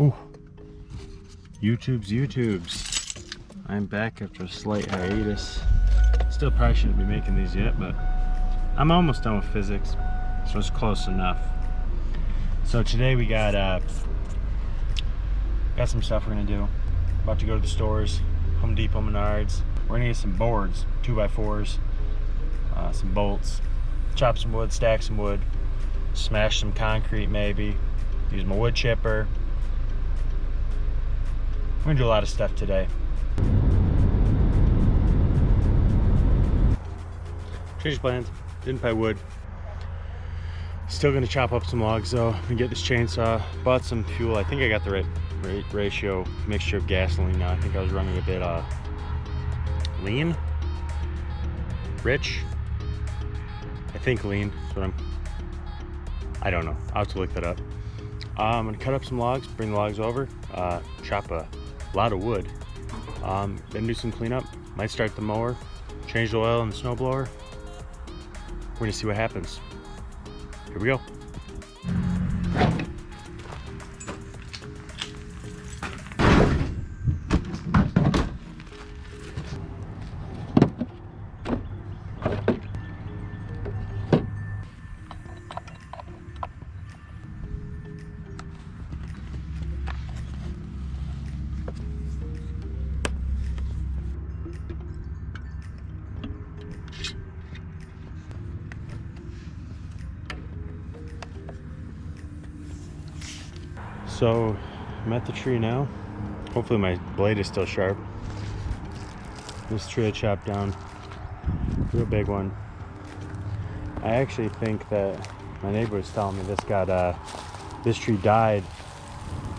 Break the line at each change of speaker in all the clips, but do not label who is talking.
Oh, YouTube's. I'm back after a slight hiatus. Still probably shouldn't be making these yet, but I'm almost done with physics, so it's close enough. So today we got some stuff we're gonna do. About to go to the stores, Home Depot, Menards. We're gonna get some boards, 2x4s, some bolts, chop some wood, stack some wood, smash some concrete maybe, use my wood chipper. We're gonna do a lot of stuff today. Changed plans, didn't buy wood. Still gonna chop up some logs though and get this chainsaw. Bought some fuel. I think I got the right ratio mixture of gasoline now. I think I was running a bit lean, rich. I think lean. That's what I don't know. I'll have to look that up. I'm gonna cut up some logs, bring the logs over, chop a lot of wood, then do some cleanup. Might start the mower, change the oil in the snowblower. We're gonna see what happens. Here we go. So I'm at the tree now. Hopefully my blade is still sharp. This tree I chopped down, real big one. I actually think that my neighbor was telling me this tree died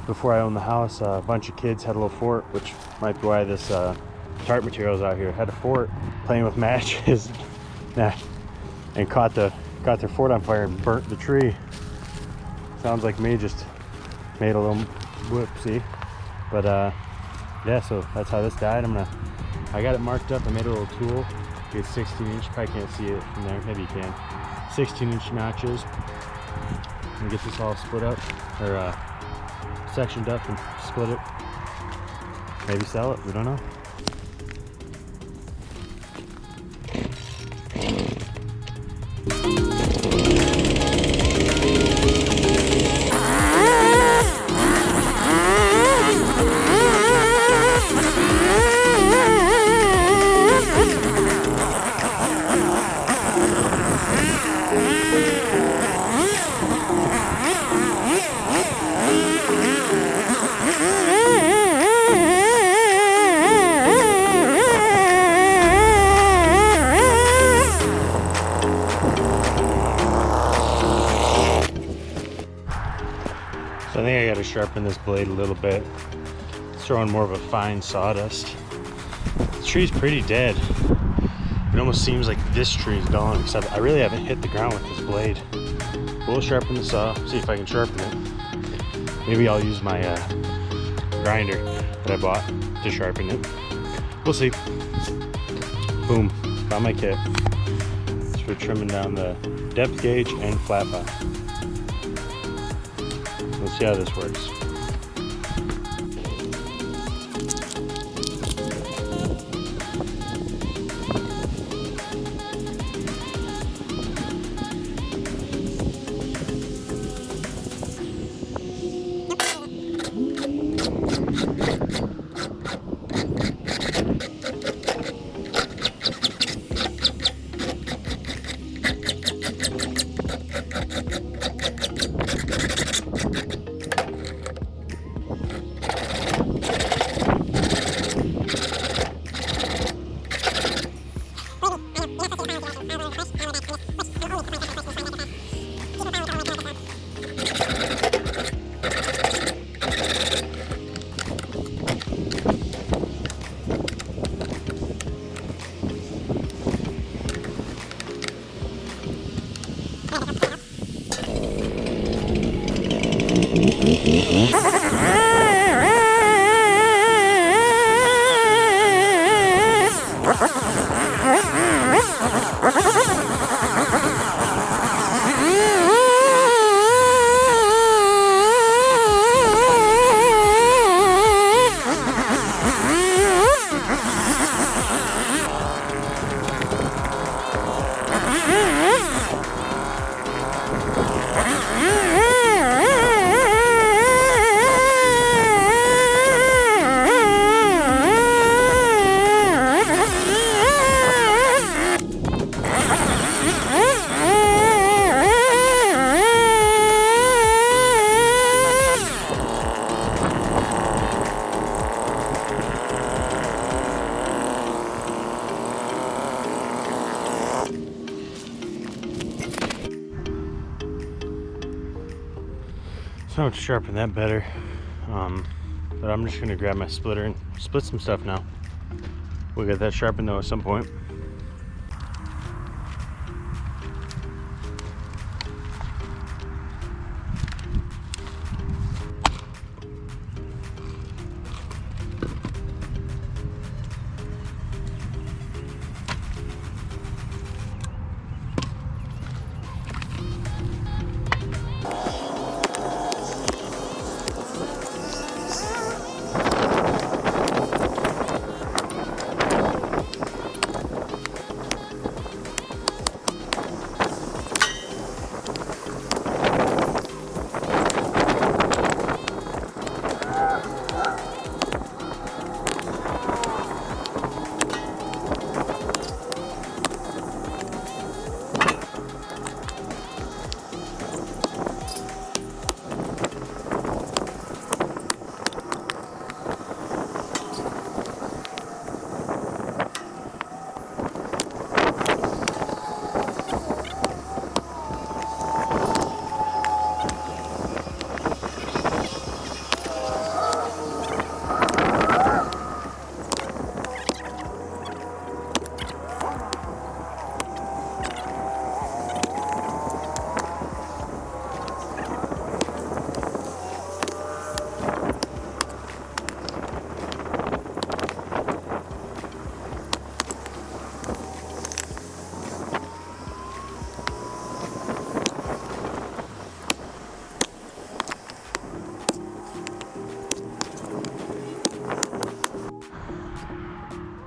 before I owned the house. A bunch of kids had a little fort, which might be why this tarp material's out here. Had a fort playing with matches and caught their fort on fire and burnt the tree. Sounds like me, just made a little whoopsie, but yeah, so that's how this died. I got it marked up. I made a little tool. It's 16-inch. Probably can't see it from there. Maybe you can. 16-inch notches. And get this all split up or sectioned up and split it. Maybe sell it. We don't know. So I think I gotta sharpen this blade a little bit. It's throwing more of a fine sawdust. This tree's pretty dead. It almost seems like this tree's gone, except I really haven't hit the ground with this blade. We'll sharpen the saw, see if I can sharpen it. Maybe I'll use my grinder that I bought to sharpen it. We'll see. Boom, found my kit. It's for trimming down the depth gauge and flat box. Let's see how this works. know how to sharpen that better. But I'm just gonna grab my splitter and split some stuff now. We'll get that sharpened though at some point.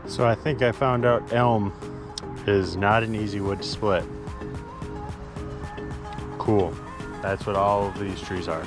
So I think I found out elm is not an easy wood to split. Cool. That's what all of these trees are.